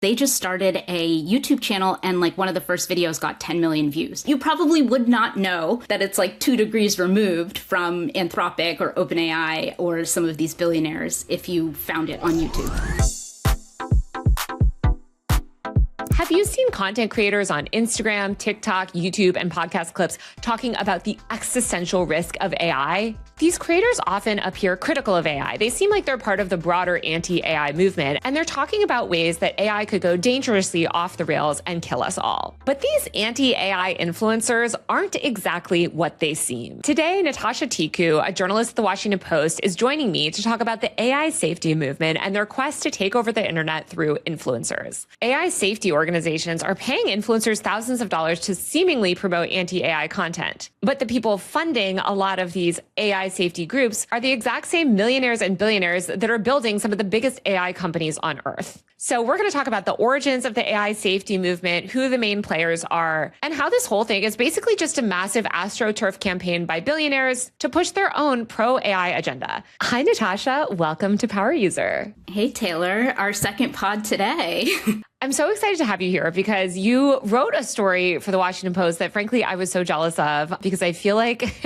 They just started a YouTube channel and like one of the first videos got 10 million views. You probably would not know that it's like 2 degrees removed from Anthropic or OpenAI or some of these billionaires if you found it on YouTube. Have you seen content creators on Instagram, TikTok, YouTube, and podcast clips talking about the existential risk of AI? These creators often appear critical of AI. They seem like they're part of the broader anti-AI movement, and they're talking about ways that AI could go dangerously off the rails and kill us all. But these anti-AI influencers aren't exactly what they seem. Today, Natasha Tiku, a journalist at The Washington Post, is joining me to talk about the AI safety movement and their quest to take over the internet through influencers. AI safety organizations are paying influencers thousands of dollars to seemingly promote anti-AI content. But the people funding a lot of these AI safety groups are the exact same millionaires and billionaires that are building some of the biggest AI companies on Earth. So we're going to talk about the origins of the AI safety movement, who the main players are, and how this whole thing is basically just a massive astroturf campaign by billionaires to push their own pro-AI agenda. Hi, Natasha. Welcome to Power User. Hey, Taylor, our second pod today. I'm so excited to have you here because you wrote a story for The Washington Post that, frankly, I was so jealous of because I feel like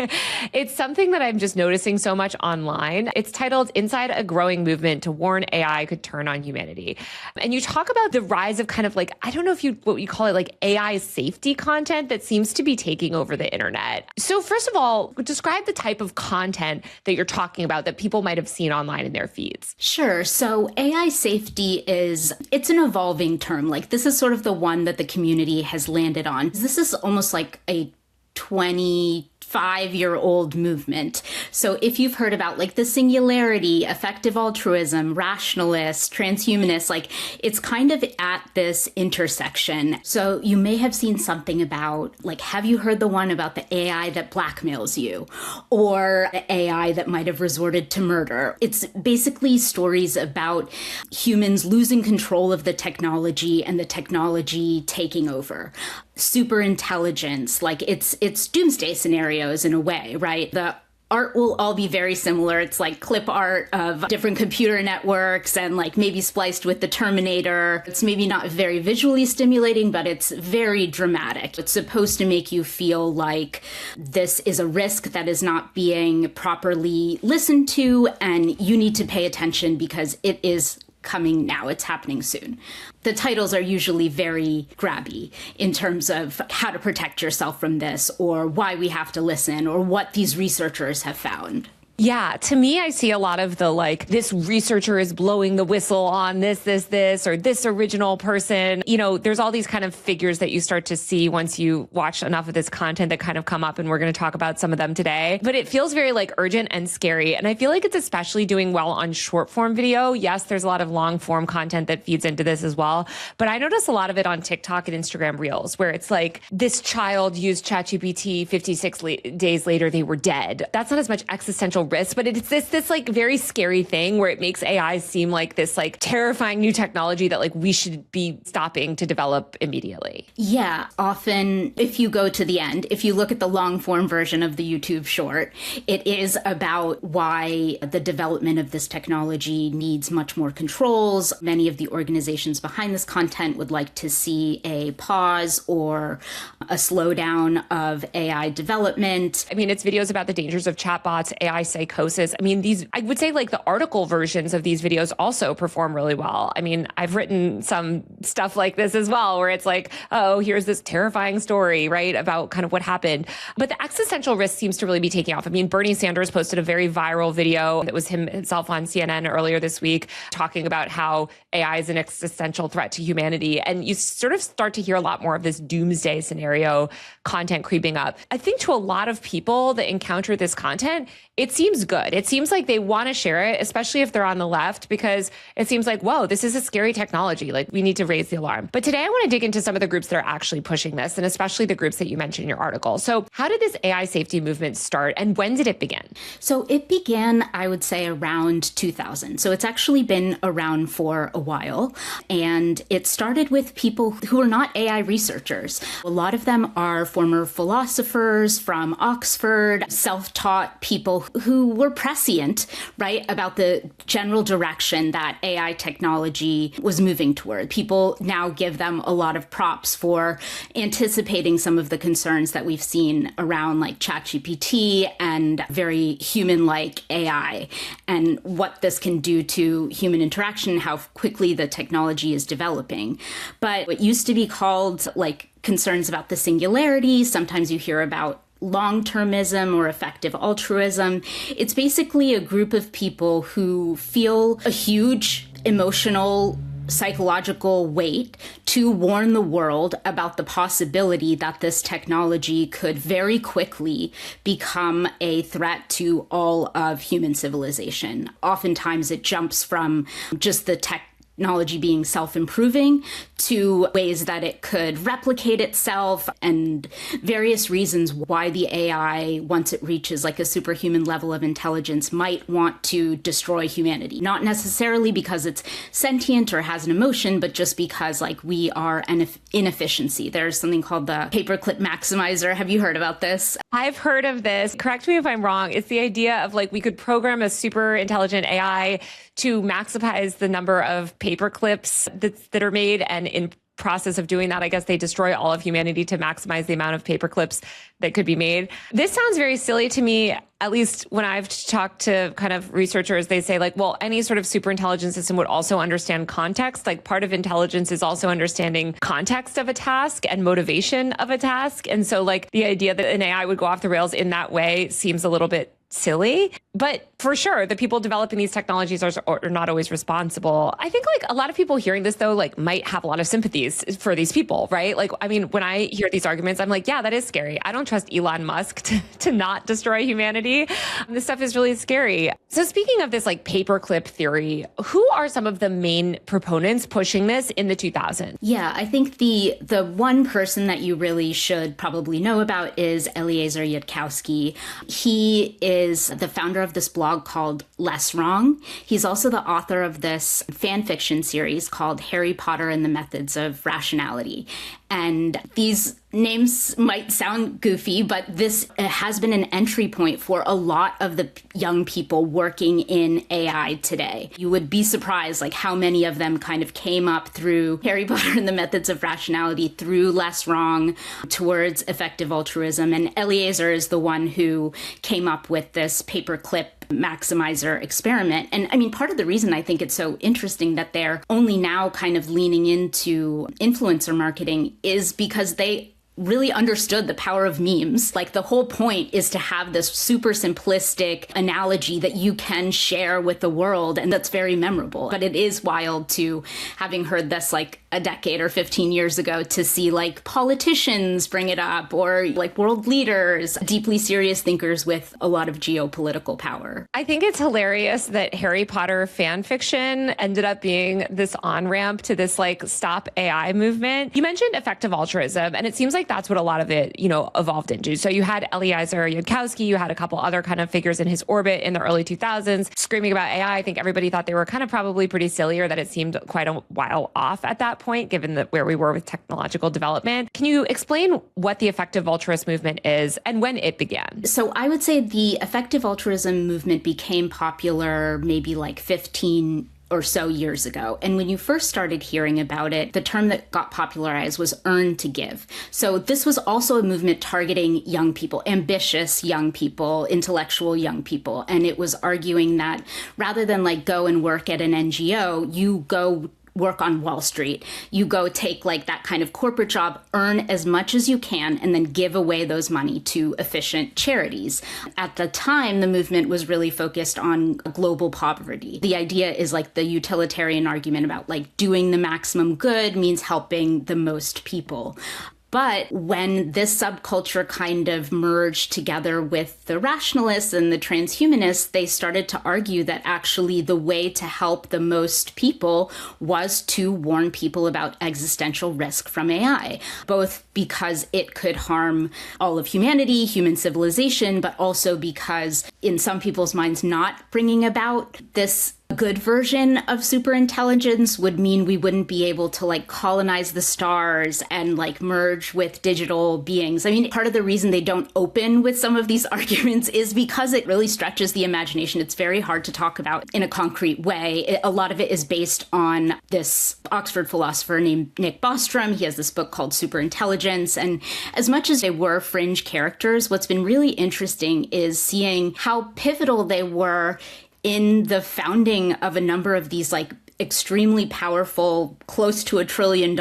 it's something that I'm just noticing so much online. It's titled Inside a Growing Movement to Warn AI Could Turn on Humanity. And you talk about the rise of kind of like, I don't know if what you call it, like AI safety content that seems to be taking over the internet. So first of all, describe the type of content that you're talking about that people might have seen online in their feeds. Sure. So AI safety it's an evolving term. Like this is sort of the one that the community has landed on. This is almost like a 25-year-old movement. So if you've heard about like the singularity, effective altruism, rationalist, transhumanist, like it's kind of at this intersection. So you may have seen something about like, have you heard the one about the AI that blackmails you or the AI that might have resorted to murder? It's basically stories about humans losing control of the technology and the technology taking over. Super intelligence, like it's doomsday scenarios in a way, right? The art will all be very similar. It's like clip art of different computer networks and like maybe spliced with the Terminator. It's maybe not very visually stimulating, but it's very dramatic. It's supposed to make you feel like this is a risk that is not being properly listened to and you need to pay attention because it is coming now. It's happening soon. The titles are usually very grabby in terms of how to protect yourself from this or why we have to listen or what these researchers have found. Yeah, to me, I see a lot of the like, this researcher is blowing the whistle on this, or this original person. You know, there's all these kind of figures that you start to see once you watch enough of this content that kind of come up, and we're going to talk about some of them today. But it feels very like urgent and scary. And I feel like it's especially doing well on short form video. Yes, there's a lot of long form content that feeds into this as well. But I notice a lot of it on TikTok and Instagram Reels, where it's like, this child used ChatGPT, 56 days later, they were dead. That's not as much existential risk, but it's this like very scary thing where it makes AI seem like this like terrifying new technology that like we should be stopping to develop immediately. Yeah, often if you go to the end, if you look at the long form version of the YouTube short, it is about why the development of this technology needs much more controls. Many of the organizations behind this content would like to see a pause or a slowdown of AI development. I mean, it's videos about the dangers of chatbots, AI psychosis. I mean, I would say like the article versions of these videos also perform really well. I mean, I've written some stuff like this as well, where it's like, oh, here's this terrifying story, right, about kind of what happened. But the existential risk seems to really be taking off. I mean, Bernie Sanders posted a very viral video that was himself on CNN earlier this week, talking about how AI is an existential threat to humanity. And you sort of start to hear a lot more of this doomsday scenario content creeping up. I think to a lot of people that encounter this content, it seems good. It seems like they want to share it, especially if they're on the left, because it seems like, whoa, this is a scary technology. Like, we need to raise the alarm. But today I want to dig into some of the groups that are actually pushing this, and especially the groups that you mentioned in your article. So how did this AI safety movement start, and when did it begin? So it began, I would say, around 2000. So it's actually been around for a while. And it started with people who are not AI researchers. A lot of of them are former philosophers from Oxford, self-taught people who were prescient, right, about the general direction that AI technology was moving toward. People now give them a lot of props for anticipating some of the concerns that we've seen around like ChatGPT and very human-like AI and what this can do to human interaction, how quickly the technology is developing. But what used to be called like concerns about the singularity, sometimes you hear about long-termism or effective altruism. It's basically a group of people who feel a huge emotional, psychological weight to warn the world about the possibility that this technology could very quickly become a threat to all of human civilization. Oftentimes it jumps from just the technology being self-improving to ways that it could replicate itself and various reasons why the AI, once it reaches like a superhuman level of intelligence, might want to destroy humanity. Not necessarily because it's sentient or has an emotion, but just because like we are an inefficiency. There's something called the paperclip maximizer. Have you heard about this? I've heard of this. Correct me if I'm wrong. It's the idea of like we could program a super intelligent AI to maximize the number of paper clips that are made. And in process of doing that, I guess they destroy all of humanity to maximize the amount of paper clips that could be made. This sounds very silly to me, at least when I've talked to kind of researchers, they say like, well, any sort of super intelligent system would also understand context. Like part of intelligence is also understanding context of a task and motivation of a task. And so like the idea that an AI would go off the rails in that way seems a little bit silly. But for sure, the people developing these technologies are not always responsible. I think like a lot of people hearing this though, like might have a lot of sympathies for these people, right? Like, I mean, when I hear these arguments, I'm like, yeah, that is scary. I don't trust Elon Musk to not destroy humanity. This stuff is really scary. So speaking of this like paperclip theory, who are some of the main proponents pushing this in the 2000s? Yeah, I think the one person that you really should probably know about is Eliezer Yudkowski. He is the founder of this blog called Less Wrong. He's also the author of this fan fiction series called Harry Potter and the Methods of Rationality. And these names might sound goofy, but this has been an entry point for a lot of the young people working in AI today. You would be surprised like how many of them kind of came up through Harry Potter and the Methods of Rationality, through Less Wrong, towards Effective Altruism. And Eliezer is the one who came up with this paperclip maximizer experiment. And I mean, part of the reason I think it's so interesting that they're only now kind of leaning into influencer marketing is because they really understood the power of memes. Like the whole point is to have this super simplistic analogy that you can share with the world, and that's very memorable. But it is wild to, having heard this like a decade or 15 years ago, to see like politicians bring it up, or like world leaders, deeply serious thinkers with a lot of geopolitical power. I think it's hilarious that Harry Potter fan fiction ended up being this on-ramp to this like stop AI movement. You mentioned effective altruism, and it seems like that's what a lot of it, you know, evolved into. So you had Eliezer Yudkowski, you had a couple other kind of figures in his orbit in the early 2000s screaming about AI. I think everybody thought they were kind of probably pretty silly, or that it seemed quite a while off at that point, given that where we were with technological development. Can you explain what the effective altruist movement is and when it began? So I would say the effective altruism movement became popular maybe like 15 or so years ago. And when you first started hearing about it, the term that got popularized was earn to give. So this was also a movement targeting young people, ambitious young people, intellectual young people. And it was arguing that rather than like go and work at an NGO, you go work on Wall Street. You go take like that kind of corporate job, earn as much as you can, and then give away those money to efficient charities. At the time, the movement was really focused on global poverty. The idea is like the utilitarian argument about like doing the maximum good means helping the most people. But when this subculture kind of merged together with the rationalists and the transhumanists, they started to argue that actually the way to help the most people was to warn people about existential risk from AI, both because it could harm all of humanity, human civilization, but also because in some people's minds, not bringing about this good version of superintelligence would mean we wouldn't be able to like colonize the stars and like merge with digital beings. I mean, part of the reason they don't open with some of these arguments is because it really stretches the imagination. It's very hard to talk about in a concrete way. A lot of it is based on this Oxford philosopher named Nick Bostrom. He has this book called Superintelligence. And as much as they were fringe characters, what's been really interesting is seeing how pivotal they were in the founding of a number of these like extremely powerful, close to $1 trillion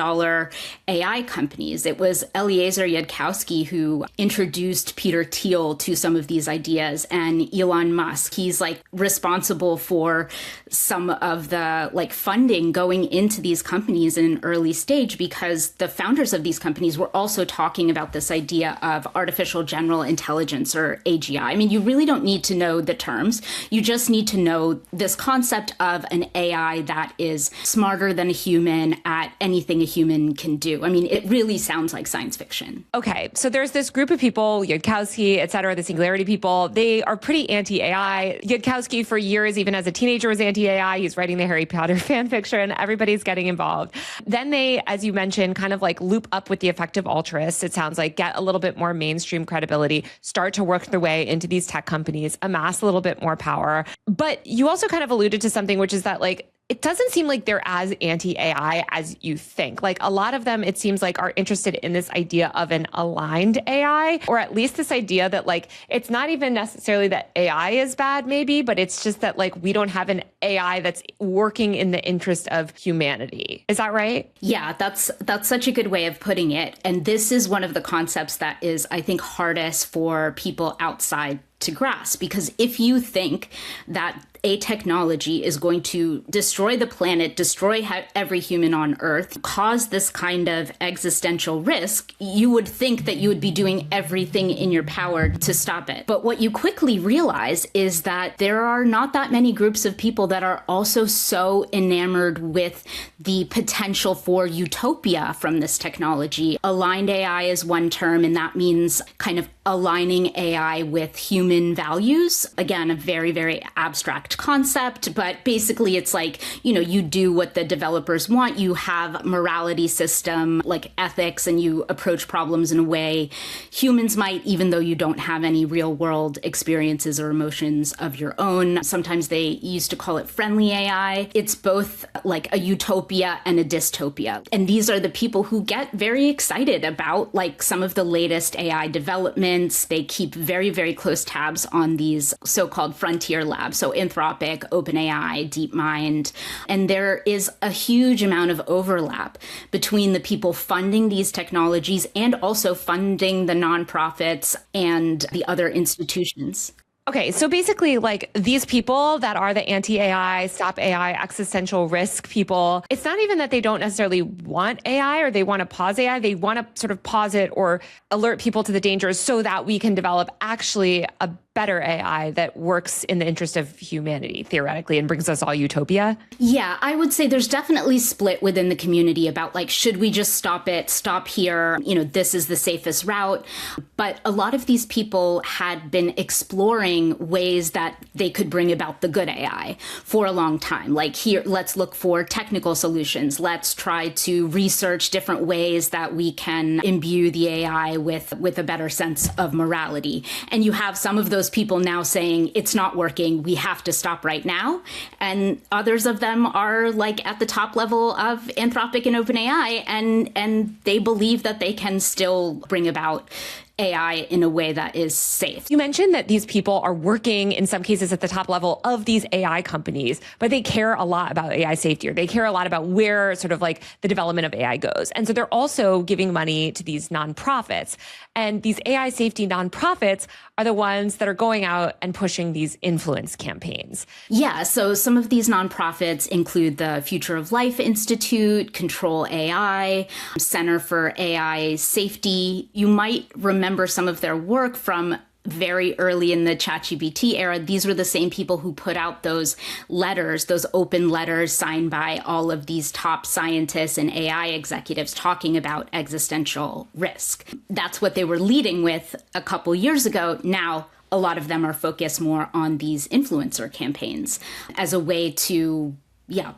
AI companies. It was Eliezer Yudkowski who introduced Peter Thiel to some of these ideas, and Elon Musk. He's like responsible for some of the like funding going into these companies in an early stage, because the founders of these companies were also talking about this idea of artificial general intelligence, or AGI. I mean, you really don't need to know the terms. You just need to know this concept of an AI that is smarter than a human at anything a human can do. I mean, it really sounds like science fiction. Okay, so there's this group of people, Yudkowski, et cetera, the singularity people. They are pretty anti-AI. Yudkowski, for years, even as a teenager, was anti-AI. He's writing the Harry Potter fan fiction. Everybody's getting involved. Then they, as you mentioned, kind of like loop up with the effective altruists. It sounds like get a little bit more mainstream credibility, start to work their way into these tech companies, amass a little bit more power. But you also kind of alluded to something, which is that like, it doesn't seem like they're as anti-AI as you think. Like a lot of them, it seems like, are interested in this idea of an aligned AI, or at least this idea that like, it's not even necessarily that AI is bad maybe, but it's just that like, we don't have an AI that's working in the interest of humanity. Is that right? Yeah, that's such a good way of putting it. And this is one of the concepts that is, I think, hardest for people outside to grasp, because if you think that a technology is going to destroy the planet, destroy every human on Earth, cause this kind of existential risk, you would think that you would be doing everything in your power to stop it. But what you quickly realize is that there are not that many groups of people that are also so enamored with the potential for utopia from this technology. Aligned AI is one term, and that means kind of aligning AI with human values. Again, a very, very abstract concept, but basically it's like, you do what the developers want. You have morality system, like ethics, and you approach problems in a way humans might, even though you don't have any real world experiences or emotions of your own. Sometimes they used to call it friendly AI. It's both like a utopia and a dystopia. And these are the people who get very excited about like some of the latest AI development. They keep very, very close tabs on these so-called frontier labs. So Anthropic, OpenAI, DeepMind. And there is a huge amount of overlap between the people funding these technologies and also funding the nonprofits and the other institutions. Okay, so basically, like these people that are the anti-AI, stop AI, existential risk people, it's not even that they don't necessarily want AI or they want to pause AI. They want to sort of pause it or alert people to the dangers so that we can develop actually a better AI that works in the interest of humanity, theoretically, and brings us all utopia? Yeah, I would say there's definitely split within the community about like, should we just stop here? This is the safest route. But a lot of these people had been exploring ways that they could bring about the good AI for a long time. Like here, let's look for technical solutions. Let's try to research different ways that we can imbue the AI with a better sense of morality. And you have some of those people now saying it's not working, we have to stop right now. And others of them are like at the top level of Anthropic and OpenAI, and they believe that they can still bring about AI in a way that is safe. You mentioned that these people are working in some cases at the top level of these AI companies, but they care a lot about AI safety, or they care a lot about where sort of like the development of AI goes. And so they're also giving money to these nonprofits. And these AI safety nonprofits are the ones that are going out and pushing these influence campaigns. Yeah, so some of these nonprofits include the Future of Life Institute, Control AI, Center for AI Safety. You might remember some of their work from very early in the ChatGPT era. These were the same people who put out those letters, those open letters signed by all of these top scientists and AI executives talking about existential risk. That's what they were leading with a couple years ago. Now, a lot of them are focused more on these influencer campaigns as a way to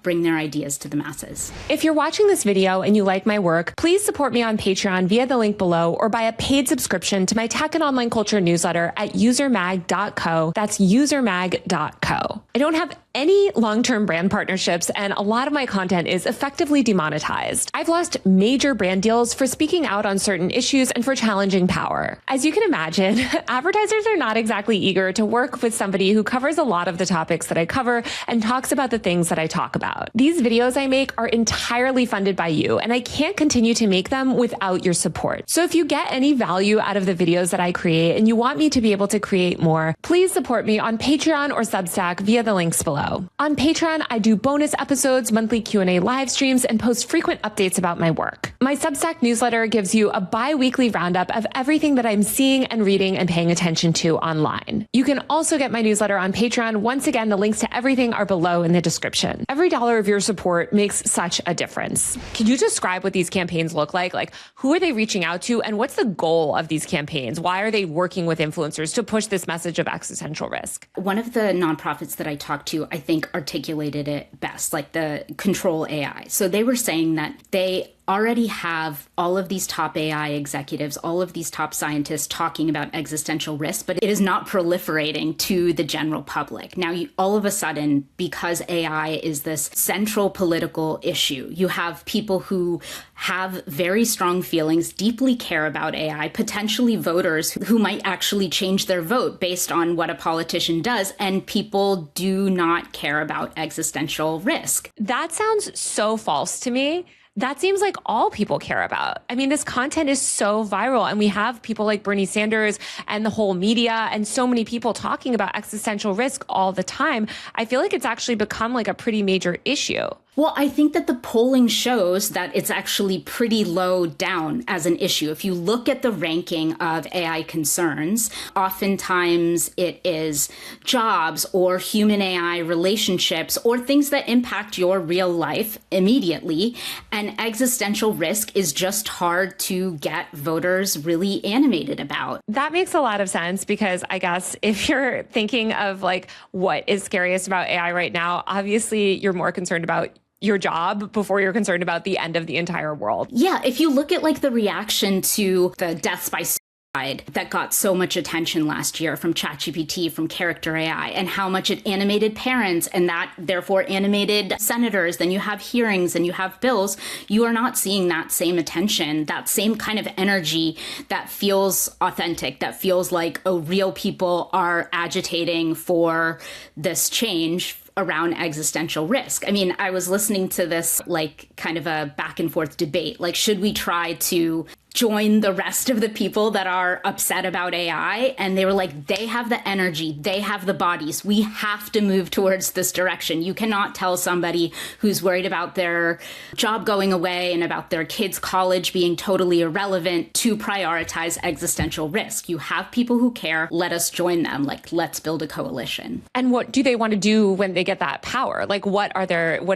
bring their ideas to the masses. If you're watching this video and you like my work, please support me on Patreon via the link below or buy a paid subscription to my tech and online culture newsletter at usermag.co. That's usermag.co. I don't have any long-term brand partnerships, and a lot of my content is effectively demonetized. I've lost major brand deals for speaking out on certain issues and for challenging power. As you can imagine, advertisers are not exactly eager to work with somebody who covers a lot of the topics that I cover and talks about the things that I talk about. These videos I make are entirely funded by you, and I can't continue to make them without your support. So if you get any value out of the videos that I create and you want me to be able to create more, please support me on Patreon or Substack via the links below. On Patreon, I do bonus episodes, monthly Q&A live streams, and post frequent updates about my work. My Substack newsletter gives you a bi-weekly roundup of everything that I'm seeing and reading and paying attention to online. You can also get my newsletter on Patreon. Once again, the links to everything are below in the description. Every dollar of your support makes such a difference. Can you describe what these campaigns look like? Like, who are they reaching out to, and what's the goal of these campaigns? Why are they working with influencers to push this message of existential risk? One of the nonprofits that I talked to, I think, articulated it best, like the Control AI. So they were saying that they already have all of these top AI executives, all of these top scientists talking about existential risk, but it is not proliferating to the general public. Now, all of a sudden, because AI is this central political issue, you have people who have very strong feelings, deeply care about AI, potentially voters who might actually change their vote based on what a politician does, and people do not care about existential risk. That sounds so false to me. That seems like all people care about. I mean, this content is so viral, and we have people like Bernie Sanders and the whole media and so many people talking about existential risk all the time. I feel like it's actually become like a pretty major issue. Well, I think that the polling shows that it's actually pretty low down as an issue. If you look at the ranking of AI concerns, oftentimes it is jobs or human AI relationships or things that impact your real life immediately. And existential risk is just hard to get voters really animated about. That makes a lot of sense, because I guess if you're thinking of like what is scariest about AI right now, obviously you're more concerned about your job before you're concerned about the end of the entire world. Yeah, if you look at like the reaction to the deaths by suicide that got so much attention last year from ChatGPT, from Character AI, and how much it animated parents and that therefore animated senators, then you have hearings and you have bills, you are not seeing that same attention, that same kind of energy that feels authentic, that feels like, oh, real people are agitating for this change around existential risk. I mean, I was listening to this like kind of a back and forth debate. Like, should we try to join the rest of the people that are upset about AI? And they were like, they have the energy, they have the bodies. We have to move towards this direction. You cannot tell somebody who's worried about their job going away and about their kids' college being totally irrelevant to prioritize existential risk. You have people who care. Let us join them. Like, let's build a coalition. And what do they want to do when they get that power? Like, what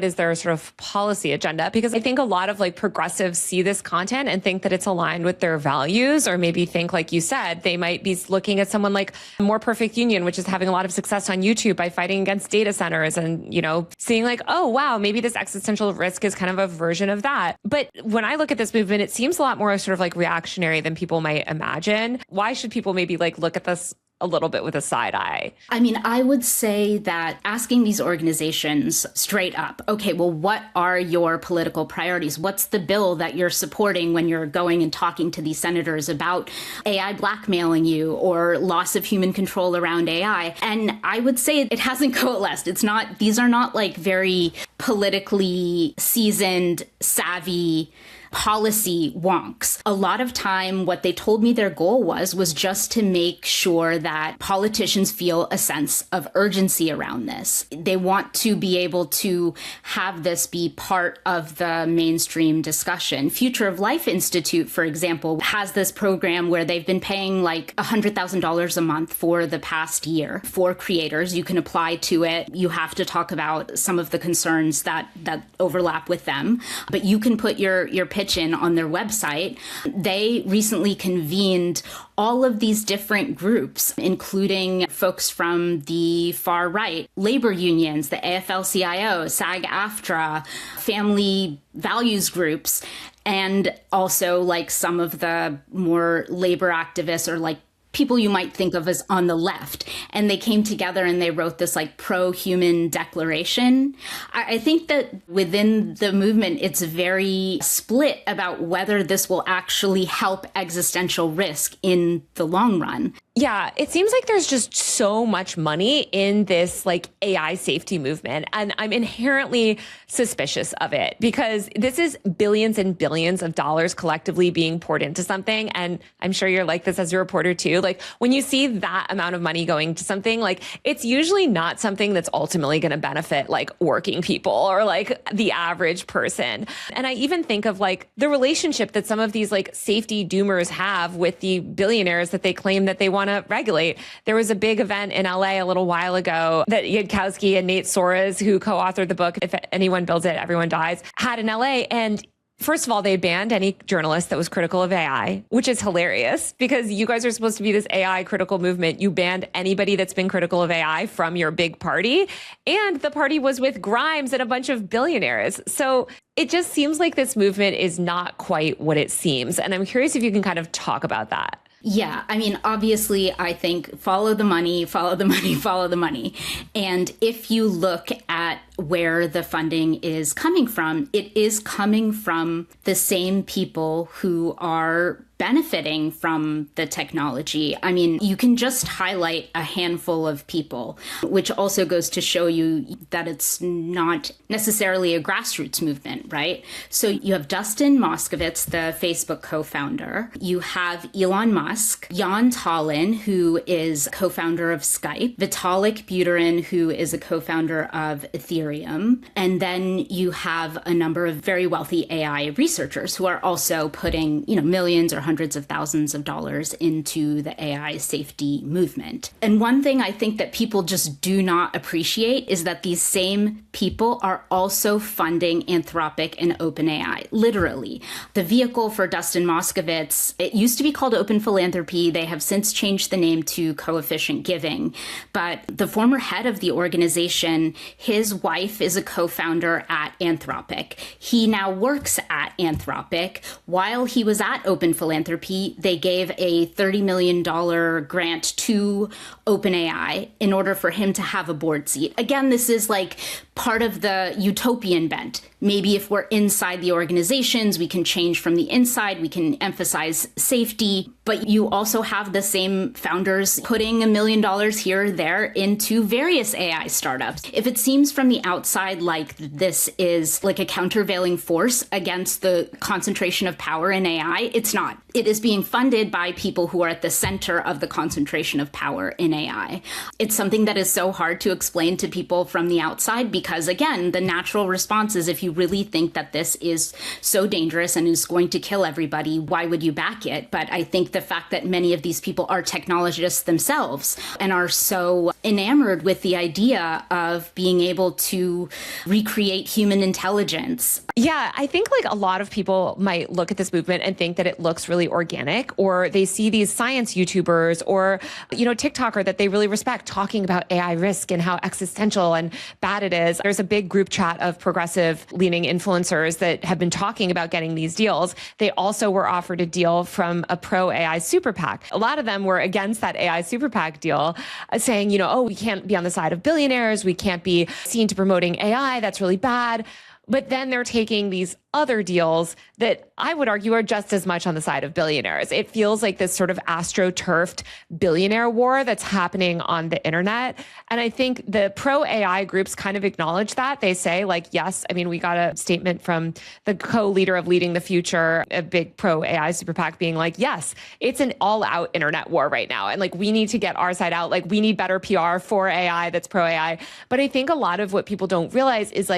is their sort of policy agenda? Because I think a lot of like progressives see this content and think that it's aligned with their values, or maybe think, like you said, they might be looking at someone like More Perfect Union, which is having a lot of success on YouTube by fighting against data centers, and, you know, seeing like, oh, wow, maybe this existential risk is kind of a version of that. But when I look at this movement, it seems a lot more sort of like reactionary than people might imagine. Why should people maybe like look at this a little bit with a side eye? I mean, I would say that asking these organizations straight up, okay, well, what are your political priorities? What's the bill that you're supporting when you're going and talking to these senators about AI blackmailing you or loss of human control around AI? And I would say it hasn't coalesced. These are not like very politically seasoned, savvy policy wonks. A lot of time, what they told me their goal was just to make sure that politicians feel a sense of urgency around this. They want to be able to have this be part of the mainstream discussion. Future of Life Institute, for example, has this program where they've been paying like $100,000 a month for the past year for creators. You can apply to it. You have to talk about some of the concerns ones that overlap with them. But you can put your pitch in on their website. They recently convened all of these different groups, including folks from the far right, labor unions, the AFL-CIO, SAG-AFTRA, family values groups, and also like some of the more labor activists or like people you might think of as on the left. And they came together and they wrote this like pro-human declaration. I think that within the movement, it's very split about whether this will actually help existential risk in the long run. Yeah, it seems like there's just so much money in this like AI safety movement. And I'm inherently suspicious of it because this is billions and billions of dollars collectively being poured into something. And I'm sure you're like this as a reporter too. Like when you see that amount of money going to something, like it's usually not something that's ultimately going to benefit like working people or like the average person. And I even think of like the relationship that some of these like safety doomers have with the billionaires that they claim that they want to regulate. There was a big event in LA a little while ago that Yudkowski and Nate Soares, who co-authored the book, If Anyone Builds It, Everyone Dies, had in LA. And first of all, they banned any journalist that was critical of AI, which is hilarious because you guys are supposed to be this AI critical movement. You banned anybody that's been critical of AI from your big party. And the party was with Grimes and a bunch of billionaires. So it just seems like this movement is not quite what it seems. And I'm curious if you can kind of talk about that. Yeah, I mean, obviously, I think follow the money, follow the money, follow the money. And if you look at where the funding is coming from, it is coming from the same people who are benefiting from the technology. I mean, you can just highlight a handful of people, which also goes to show you that it's not necessarily a grassroots movement, right? So you have Dustin Moskovitz, the Facebook co-founder. You have Elon Musk, Jan Tallinn, who is co-founder of Skype, Vitalik Buterin, who is a co-founder of Ethereum. And then you have a number of very wealthy AI researchers who are also putting, millions or hundreds of thousands of dollars into the AI safety movement. And one thing I think that people just do not appreciate is that these same people are also funding Anthropic and OpenAI, literally. The vehicle for Dustin Moskovitz, it used to be called Open Philanthropy. They have since changed the name to Coefficient Giving. But the former head of the organization, his wife is a co-founder at Anthropic. He now works at Anthropic. While he was at Open Philanthropy, they gave a $30 million grant to OpenAI in order for him to have a board seat. Again, this is like part of the utopian bent. Maybe if we're inside the organizations, we can change from the inside, we can emphasize safety, but you also have the same founders putting $1 million here or there into various AI startups. If it seems from the outside like this is like a countervailing force against the concentration of power in AI, it's not. It is being funded by people who are at the center of the concentration of power in AI. It's something that is so hard to explain to people from the outside because, again, the natural response is if you really think that this is so dangerous and is going to kill everybody, why would you back it? But I think the fact that many of these people are technologists themselves and are so enamored with the idea of being able to recreate human intelligence. Yeah, I think like a lot of people might look at this movement and think that it looks really organic, or they see these science YouTubers or, TikToker that they really respect talking about AI risk and how existential and bad it is. There's a big group chat of progressive leaning influencers that have been talking about getting these deals. They also were offered a deal from a pro AI super PAC. A lot of them were against that AI super PAC deal, saying, we can't be on the side of billionaires. We can't be seen to promoting AI. That's really bad. But then they're taking these other deals that I would argue are just as much on the side of billionaires. It feels like this sort of astroturfed billionaire war that's happening on the internet. And I think the pro AI groups kind of acknowledge that. They say yes, we got a statement from the co-leader of Leading the Future, a big pro AI super PAC being yes, it's an all out internet war right now. And we need to get our side out. We need better PR for AI that's pro AI. But I think a lot of what people don't realize is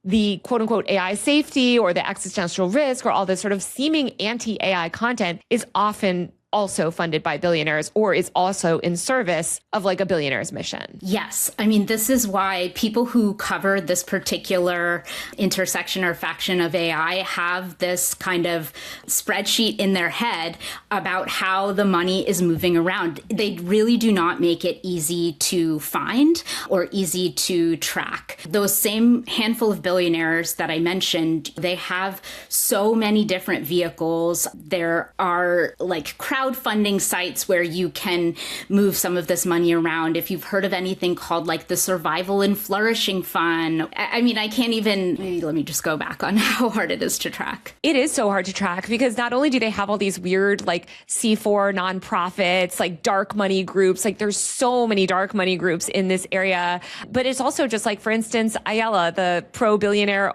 the quote unquote AI safety or the existential risk or all this sort of seeming anti-AI content is often also funded by billionaires or is also in service of like a billionaire's mission. Yes. I mean, this is why people who cover this particular intersection or faction of AI have this kind of spreadsheet in their head about how the money is moving around. They really do not make it easy to find or easy to track. Those same handful of billionaires that I mentioned, they have so many different vehicles. There are like crowdfunding sites where you can move some of this money around. If you've heard of anything called like the Survival and Flourishing Fund, I mean, I can't even, maybe let me just go back on how hard it is to track. It is so hard to track because not only do they have all these weird like C4 nonprofits, like dark money groups, like there's so many dark money groups in this area, but it's also just like, for instance, Ayala, the pro-billionaire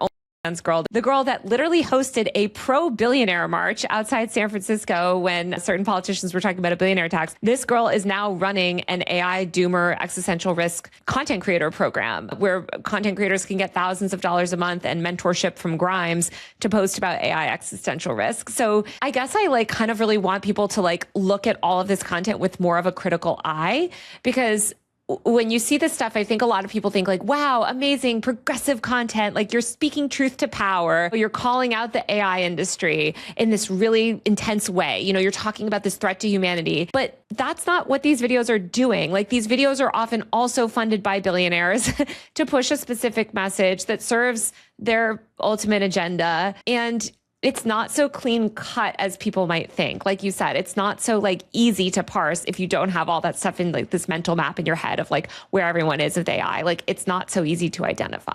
girl, the girl that literally hosted a pro-billionaire march outside San Francisco when certain politicians were talking about a billionaire tax. This girl is now running an AI doomer existential risk content creator program where content creators can get thousands of dollars a month and mentorship from Grimes to post about AI existential risk. So I guess I like kind of really want people to like look at all of this content with more of a critical eye, because when you see this stuff, I think a lot of people think like, wow, amazing, progressive content. Like you're speaking truth to power. You're calling out the AI industry in this really intense way. You know, you're talking about this threat to humanity, but that's not what these videos are doing. Like these videos are often also funded by billionaires to push a specific message that serves their ultimate agenda. And it's not so clean cut as people might think. Like you said, it's not so like easy to parse if you don't have all that stuff in like this mental map in your head of like where everyone is with AI. Like it's not so easy to identify.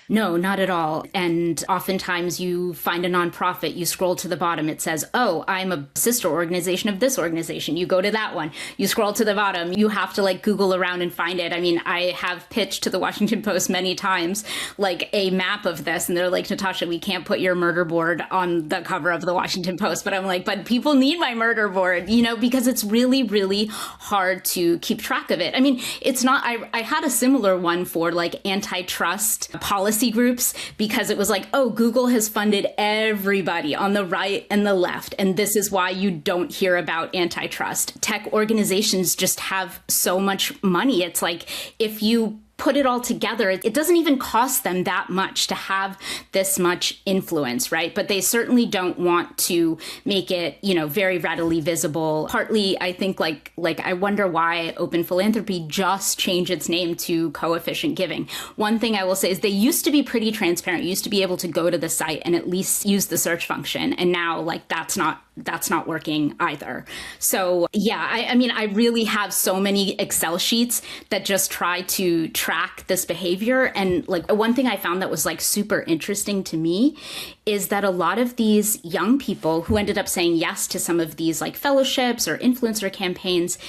No, not at all. And oftentimes you find a nonprofit, you scroll to the bottom, it says, oh, I'm a sister organization of this organization. You go to that one, you scroll to the bottom, you have to like Google around and find it. I mean, I have pitched to the Washington Post many times, like a map of this. And they're like, Natasha, we can't put your murder board on the cover of the Washington Post. But I'm like, but people need my murder board, you know, because it's really, really hard to keep track of it. I mean, it's not, I had a similar one for like antitrust policy groups, because it was like, oh, Google has funded everybody on the right and the left. And this is why you don't hear about antitrust. Tech organizations just have so much money. It's like, if you put it all together, it doesn't even cost them that much to have this much influence, right? But they certainly don't want to make it, you know, very readily visible. Partly, I think, like I wonder why Open Philanthropy just changed its name to Coefficient Giving. One thing I will say is they used to be pretty transparent. You used to be able to go to the site and at least use the search function. And now, like, that's not working either. So yeah, I mean, I really have so many Excel sheets that just try to track this behavior. And like one thing I found that was like super interesting to me is that a lot of these young people who ended up saying yes to some of these like fellowships or influencer campaigns,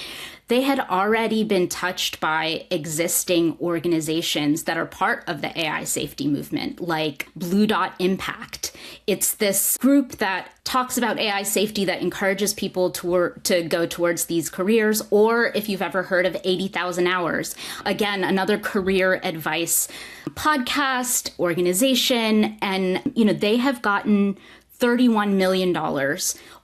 they had already been touched by existing organizations that are part of the AI safety movement, like Blue Dot Impact. It's this group that talks about AI safety that encourages people to go towards these careers. Or if you've ever heard of 80,000 Hours, again, another career advice podcast, organization. And, you know, they have gotten $31 million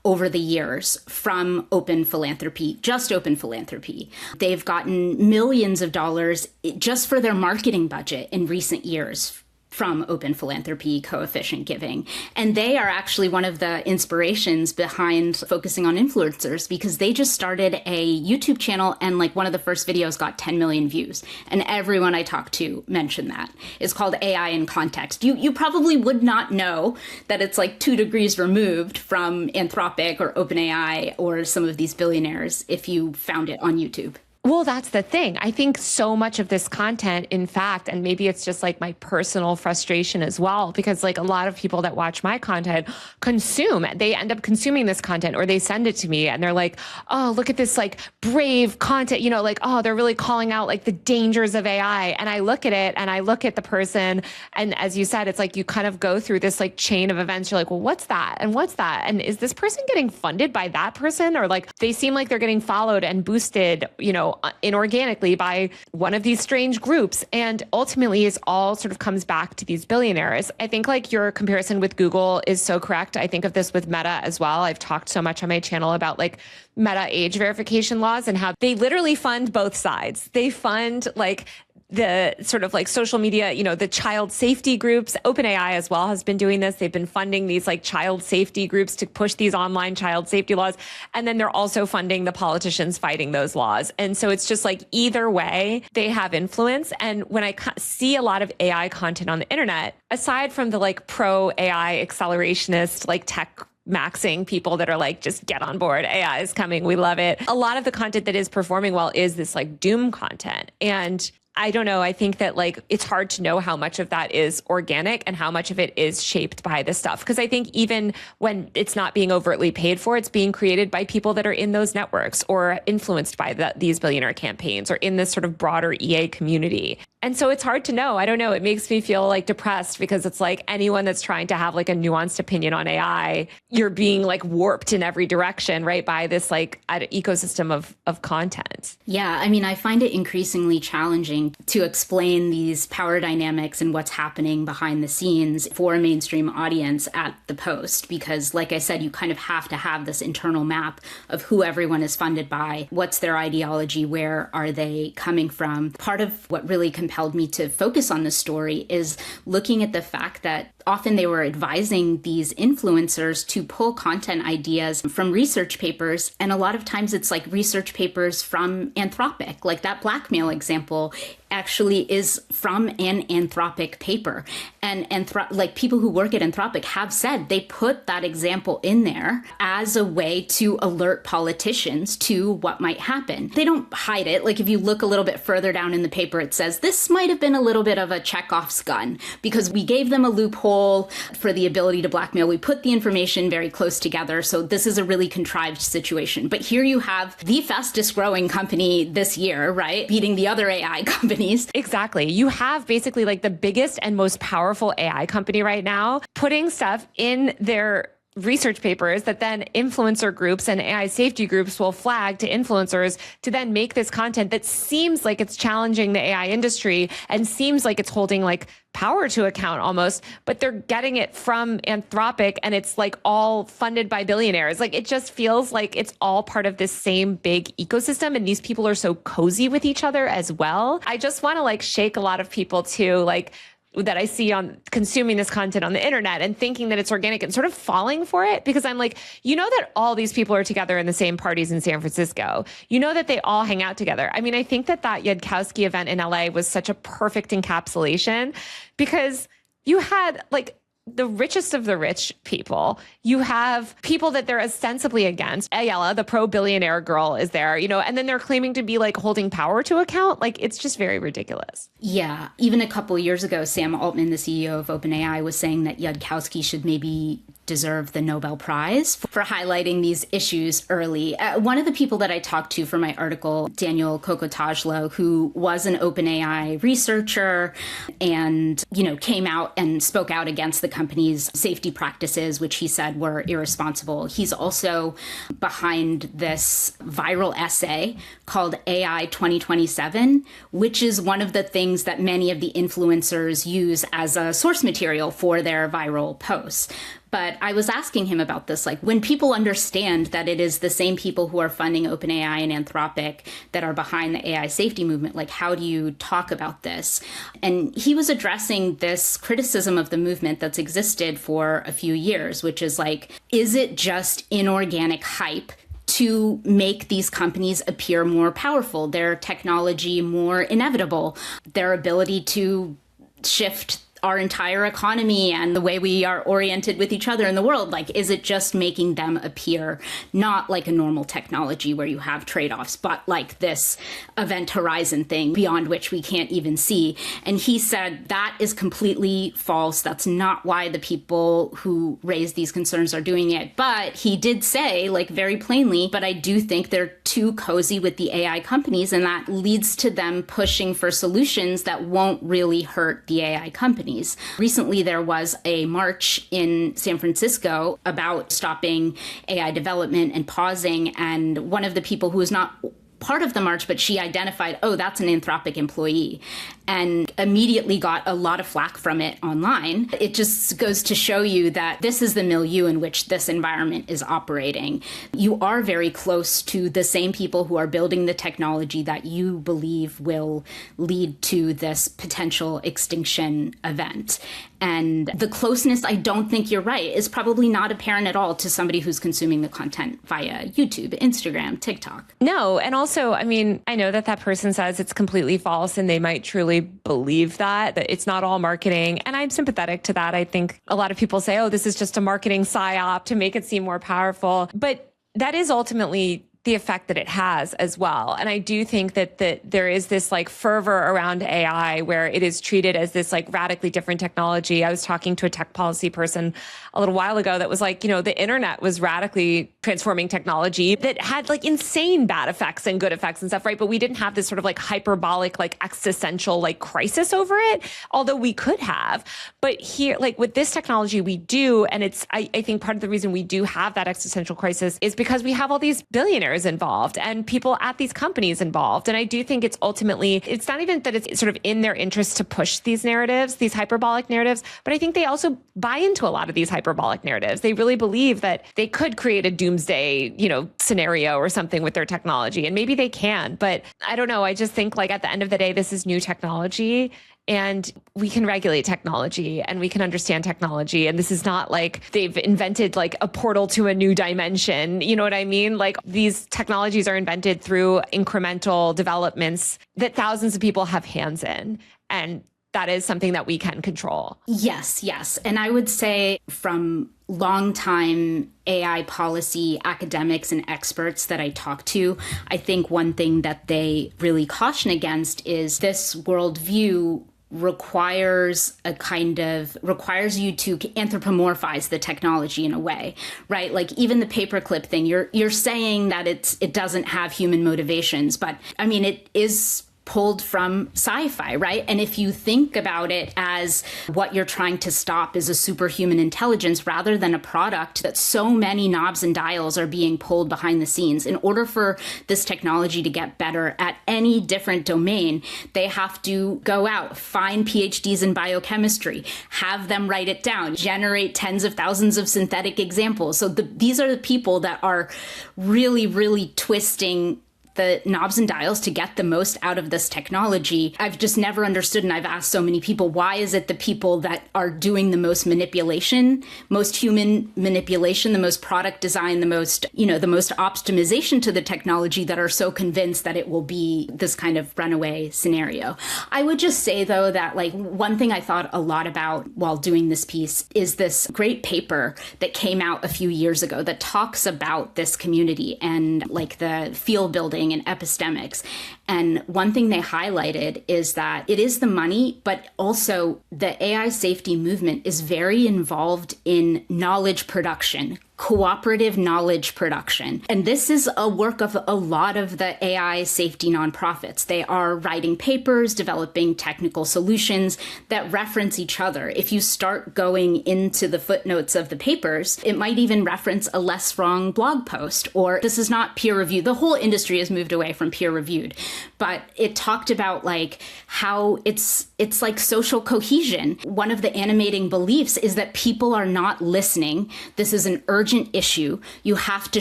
over the years from Open Philanthropy, just Open Philanthropy. They've gotten millions of dollars just for their marketing budget in recent years from Open Philanthropy, Coefficient Giving. And they are actually one of the inspirations behind focusing on influencers, because they just started a YouTube channel and like one of the first videos got 10 million views. And everyone I talked to mentioned that. It's called AI in Context. You probably would not know that it's like 2 degrees removed from Anthropic or OpenAI or some of these billionaires if you found it on YouTube. Well, that's the thing. I think so much of this content, in fact, and maybe it's just like my personal frustration as well, because like a lot of people that watch my content they end up consuming this content, or they send it to me and they're like, oh, look at this like brave content, you know, like, oh, they're really calling out like the dangers of AI. And I look at it and I look at the person. And as you said, it's like you kind of go through this like chain of events. You're like, well, what's that? And what's that? And is this person getting funded by that person? Or like they seem like they're getting followed and boosted, you know, inorganically by one of these strange groups. And ultimately, it all sort of comes back to these billionaires. I think like your comparison with Google is so correct. I think of this with Meta as well. I've talked so much on my channel about like Meta age verification laws and how they literally fund both sides. They fund like the sort of like social media, the child safety groups. OpenAI as well has been doing this. They've been funding these like child safety groups to push these online child safety laws. And then they're also funding the politicians fighting those laws. And so it's just like either way, they have influence. And when I see a lot of AI content on the internet, aside from the like pro AI accelerationist, like tech maxing people that are like, just get on board. AI is coming. We love it. A lot of the content that is performing well is this like doom content. And I don't know. I think that like it's hard to know how much of that is organic and how much of it is shaped by this stuff. Because I think even when it's not being overtly paid for, it's being created by people that are in those networks or influenced by these billionaire campaigns or in this sort of broader EA community. And so it's hard to know. I don't know. It makes me feel like depressed because it's like anyone that's trying to have like a nuanced opinion on AI, you're being like warped in every direction, right? By this like ecosystem of content. Yeah. I mean, I find it increasingly challenging to explain these power dynamics and what's happening behind the scenes for a mainstream audience at the Post, because like I said, you kind of have to have this internal map of who everyone is funded by, what's their ideology, where are they coming from. Part of what really compelled me to focus on this story is looking at the fact that often they were advising these influencers to pull content ideas from research papers. And a lot of times it's like research papers from Anthropic, like that blackmail example actually is from an Anthropic paper. And like people who work at Anthropic have said they put that example in there as a way to alert politicians to what might happen. They don't hide it. Like if you look a little bit further down in the paper, it says this might have been a little bit of a Chekhov's gun because we gave them a loophole for the ability to blackmail. We put the information very close together. So this is a really contrived situation. But here you have the fastest growing company this year, right? Beating the other AI companies. Exactly. You have basically like the biggest and most powerful AI company right now putting stuff in their research papers that then influencer groups and AI safety groups will flag to influencers to then make this content that seems like it's challenging the AI industry and seems like it's holding like power to account almost, but they're getting it from Anthropic and it's like all funded by billionaires. Like it just feels like it's all part of this same big ecosystem and these people are so cozy with each other as well. I just want to like shake a lot of people to like that I see on consuming this content on the internet and thinking that it's organic and sort of falling for it because I'm like, that all these people are together in the same parties in San Francisco. That they all hang out together. I mean, I think that Yudkowski event in LA was such a perfect encapsulation because you had like the richest of the rich people. You have people that they're ostensibly against. Ayala, the pro-billionaire girl, is there, and then they're claiming to be like holding power to account. Like, it's just very ridiculous. Yeah. Even a couple of years ago, Sam Altman, the CEO of OpenAI, was saying that Yudkowski should maybe deserve the Nobel Prize for highlighting these issues early. One of the people that I talked to for my article, Daniel Kokotajlo, who was an OpenAI researcher and, came out and spoke out against the company's safety practices, which he said were irresponsible. He's also behind this viral essay called AI 2027, which is one of the things that many of the influencers use as a source material for their viral posts. But I was asking him about this, like when people understand that it is the same people who are funding OpenAI and Anthropic that are behind the AI safety movement, like how do you talk about this? And he was addressing this criticism of the movement that's existed for a few years, which is like, is it just inorganic hype to make these companies appear more powerful, their technology more inevitable, their ability to shift our entire economy and the way we are oriented with each other in the world? Like, is it just making them appear not like a normal technology where you have trade-offs, but like this event horizon thing beyond which we can't even see? And he said that is completely false. That's not why the people who raise these concerns are doing it. But he did say, like very plainly, but I do think they're too cozy with the AI companies, and that leads to them pushing for solutions that won't really hurt the AI companies. Recently, there was a march in San Francisco about stopping AI development and pausing. And one of the people who was not part of the march, but she identified, oh, that's an Anthropic employee, and immediately got a lot of flack from it online. It just goes to show you that this is the milieu in which this environment is operating. You are very close to the same people who are building the technology that you believe will lead to this potential extinction event. And the closeness, I don't think you're right, is probably not apparent at all to somebody who's consuming the content via YouTube, Instagram, TikTok. No. And also, I mean, I know that person says it's completely false and they might truly believe that it's not all marketing. And I'm sympathetic to that. I think a lot of people say, oh, this is just a marketing psyop to make it seem more powerful. But that is ultimately the effect that it has as well. And I do think that there is this like fervor around AI where it is treated as this like radically different technology. I was talking to a tech policy person a little while ago that was like, the internet was radically transforming technology that had like insane bad effects and good effects and stuff, right? But we didn't have this sort of like hyperbolic, like existential like crisis over it, although we could have. But here, like with this technology, we do. And I think part of the reason we do have that existential crisis is because we have all these billionaires involved and people at these companies involved. And I do think it's not even that it's sort of in their interest to push these narratives, these hyperbolic narratives, but I think they also buy into a lot of these hyperbolic narratives. They really believe that they could create a doomsday, scenario or something with their technology. And maybe they can, but I don't know. I just think like at the end of the day, this is new technology. And we can regulate technology and we can understand technology. And this is not like they've invented like a portal to a new dimension. You know what I mean? Like these technologies are invented through incremental developments that thousands of people have hands in. And that is something that we can control. Yes. And I would say from longtime AI policy academics and experts that I talk to, I think one thing that they really caution against is this worldview requires you to anthropomorphize the technology in a way, right? Like even the paperclip thing, you're saying that it doesn't have human motivations, but I mean, it is pulled from sci-fi, right? And if you think about it as what you're trying to stop is a superhuman intelligence rather than a product that so many knobs and dials are being pulled behind the scenes. In order for this technology to get better at any different domain, they have to go out, find PhDs in biochemistry, have them write it down, generate tens of thousands of synthetic examples. So these are the people that are really, really twisting the knobs and dials to get the most out of this technology. I've just never understood, and I've asked so many people, why is it the people that are doing the most manipulation, most human manipulation, the most product design, the most optimization to the technology that are so convinced that it will be this kind of runaway scenario? I would just say, though, that like one thing I thought a lot about while doing this piece is this great paper that came out a few years ago that talks about this community and like the field building and epistemics. And one thing they highlighted is that it is the money, but also the AI safety movement is very involved in knowledge production, cooperative knowledge production. And this is a work of a lot of the AI safety nonprofits. They are writing papers, developing technical solutions that reference each other. If you start going into the footnotes of the papers, it might even reference a less wrong blog post, or this is not peer reviewed. The whole industry has moved away from peer reviewed, but it talked about like how it's like social cohesion. One of the animating beliefs is that people are not listening. This is an urgent issue. You have to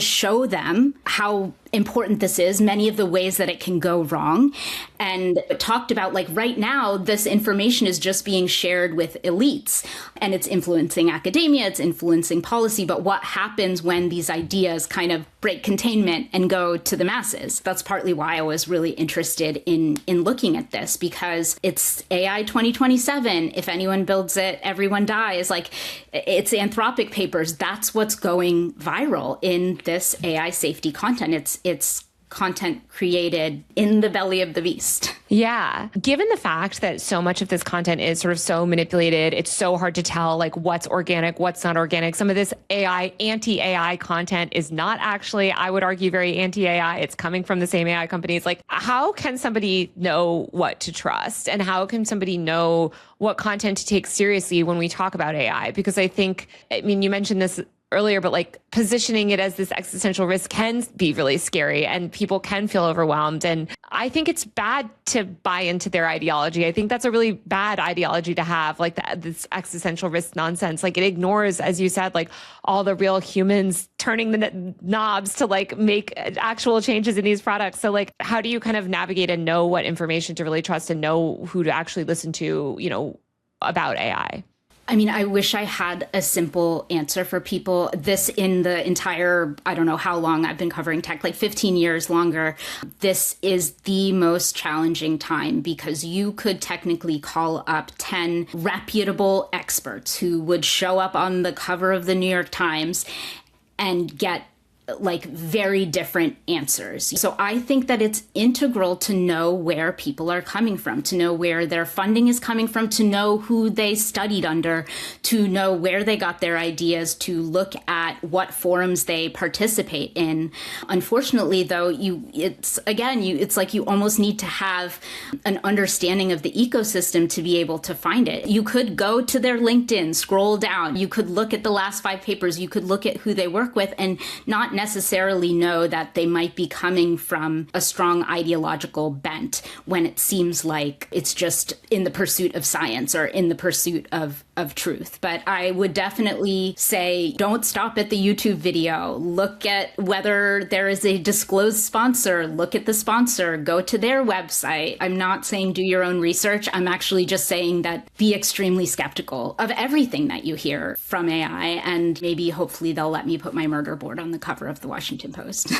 show them how important this is, many of the ways that it can go wrong. And it talked about like right now, this information is just being shared with elites and it's influencing academia, it's influencing policy. But what happens when these ideas kind of break containment and go to the masses? That's partly why I was really interested in looking at this, because it's AI 2027. If anyone builds it, everyone dies. Like it's Anthropic papers. That's what's going viral in this AI safety content. It's content created in the belly of the beast. Yeah. Given the fact that so much of this content is sort of so manipulated, it's so hard to tell like what's organic, what's not organic. Some of this anti-AI content is not actually, I would argue, very anti-AI. It's coming from the same AI companies. Like, how can somebody know what to trust? And how can somebody know what content to take seriously when we talk about AI? Because I mean, you mentioned this earlier, but like positioning it as this existential risk can be really scary and people can feel overwhelmed. And I think it's bad to buy into their ideology. I think that's a really bad ideology to have, like this existential risk nonsense. Like it ignores, as you said, like all the real humans turning the knobs to like make actual changes in these products. So like, how do you kind of navigate and know what information to really trust and know who to actually listen to, about AI? I mean, I wish I had a simple answer for people. This in the entire, I don't know how long I've been covering tech, like 15 years longer. This is the most challenging time because you could technically call up 10 reputable experts who would show up on the cover of the New York Times and get like very different answers. So I think that it's integral to know where people are coming from, to know where their funding is coming from, to know who they studied under, to know where they got their ideas, to look at what forums they participate in. Unfortunately, though, it's like you almost need to have an understanding of the ecosystem to be able to find it. You could go to their LinkedIn, scroll down, you could look at the last 5 papers, you could look at who they work with and not necessarily know that they might be coming from a strong ideological bent when it seems like it's just in the pursuit of science or in the pursuit of truth. But I would definitely say don't stop at the YouTube video. Look at whether there is a disclosed sponsor. Look at the sponsor. Go to their website. I'm not saying do your own research. I'm actually just saying that be extremely skeptical of everything that you hear from AI. And maybe hopefully they'll let me put my murder board on the cover of the Washington Post.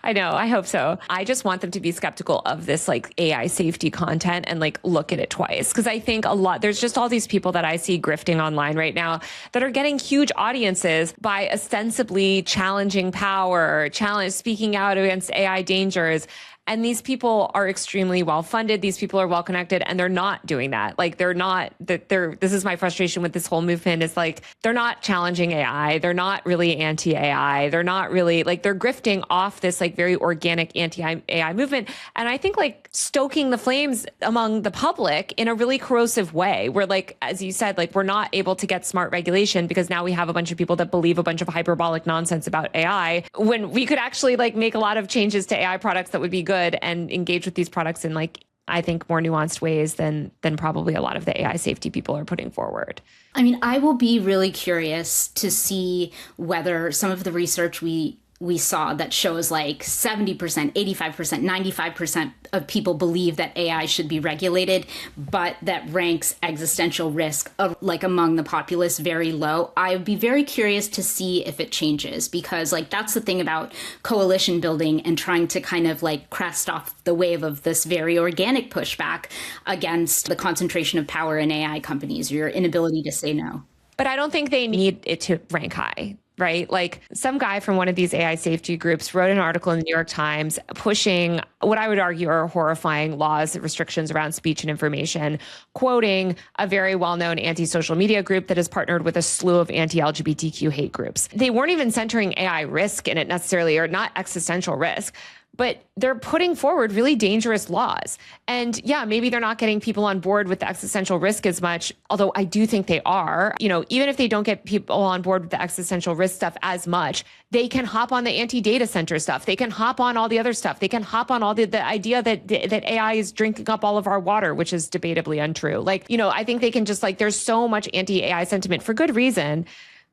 I know. I hope so. I just want them to be skeptical of this like AI safety content and like look at it twice. Because I think there's just all these people that I see grifting online right now that are getting huge audiences by ostensibly challenging power, speaking out against AI dangers. And these people are extremely well funded. These people are well connected, and they're not doing that. Like this is my frustration with this whole movement is like, they're not challenging AI. They're not really anti-AI. They're not really like, they're grifting off this like very organic anti-AI movement. And I think like stoking the flames among the public in a really corrosive way where like, as you said, like we're not able to get smart regulation because now we have a bunch of people that believe a bunch of hyperbolic nonsense about AI when we could actually like make a lot of changes to AI products that would be good and engage with these products in like, I think more nuanced ways than probably a lot of the AI safety people are putting forward. I mean, I will be really curious to see whether some of the research we saw that shows like 70%, 85%, 95% of people believe that AI should be regulated, but that ranks existential risk of, like among the populace very low. I would be very curious to see if it changes because like that's the thing about coalition building and trying to kind of like crest off the wave of this very organic pushback against the concentration of power in AI companies, your inability to say no. But I don't think they need it to rank high. Right? Like some guy from one of these AI safety groups wrote an article in the New York Times pushing what I would argue are horrifying laws and restrictions around speech and information, quoting a very well-known anti-social media group that has partnered with a slew of anti-LGBTQ hate groups. They weren't even centering AI risk in it necessarily, or not existential risk, but they're putting forward really dangerous laws. And yeah, maybe they're not getting people on board with the existential risk as much, although I do think they are. Even if they don't get people on board with the existential risk stuff as much, they can hop on the anti-data center stuff. They can hop on all the other stuff. They can hop on all the idea that AI is drinking up all of our water, which is debatably untrue. Like, I think they can just like, there's so much anti-AI sentiment for good reason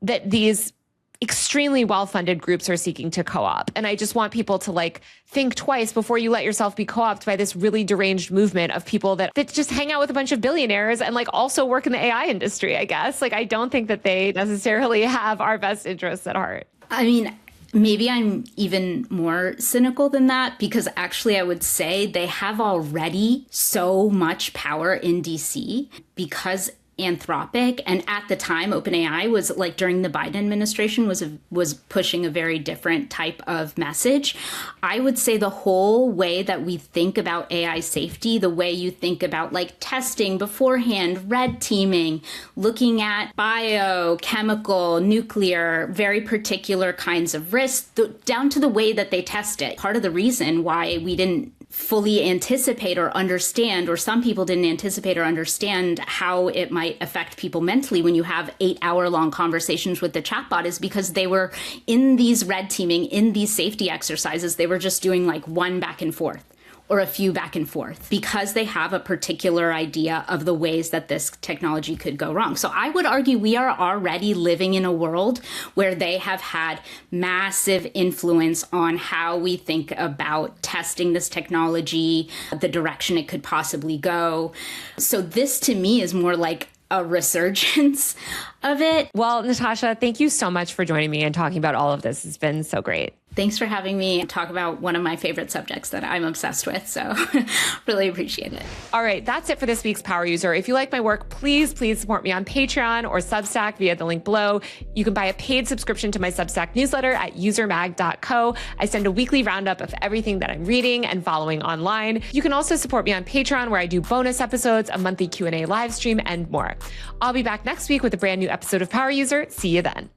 that these extremely well-funded groups are seeking to co-op. And I just want people to like think twice before you let yourself be co-opted by this really deranged movement of people that just hang out with a bunch of billionaires and like also work in the AI industry, I guess. Like, I don't think that they necessarily have our best interests at heart. I mean, maybe I'm even more cynical than that because actually I would say they have already so much power in DC because Anthropic, and at the time OpenAI was like during the Biden administration was pushing a very different type of message. I would say the whole way that we think about AI safety, the way you think about like testing beforehand, red teaming, looking at biochemical, nuclear, very particular kinds of risks, down to the way that they test it. Part of the reason why we didn't fully anticipate or understand, or some people didn't anticipate or understand how it might affect people mentally when you have 8-hour-long conversations with the chatbot, is because they were in these red teaming, in these safety exercises, they were just doing like one back and forth or a few back and forth because they have a particular idea of the ways that this technology could go wrong. So I would argue we are already living in a world where they have had massive influence on how we think about testing this technology, the direction it could possibly go. So this to me is more like a resurgence of it. Well, Natasha, thank you so much for joining me and talking about all of this. It's been so great. Thanks for having me talk about one of my favorite subjects that I'm obsessed with. So really appreciate it. All right, that's it for this week's Power User. If you like my work, please support me on Patreon or Substack via the link below. You can buy a paid subscription to my Substack newsletter at usermag.co. I send a weekly roundup of everything that I'm reading and following online. You can also support me on Patreon, where I do bonus episodes, a monthly Q&A live stream, and more. I'll be back next week with a brand new episode of Power User. See you then.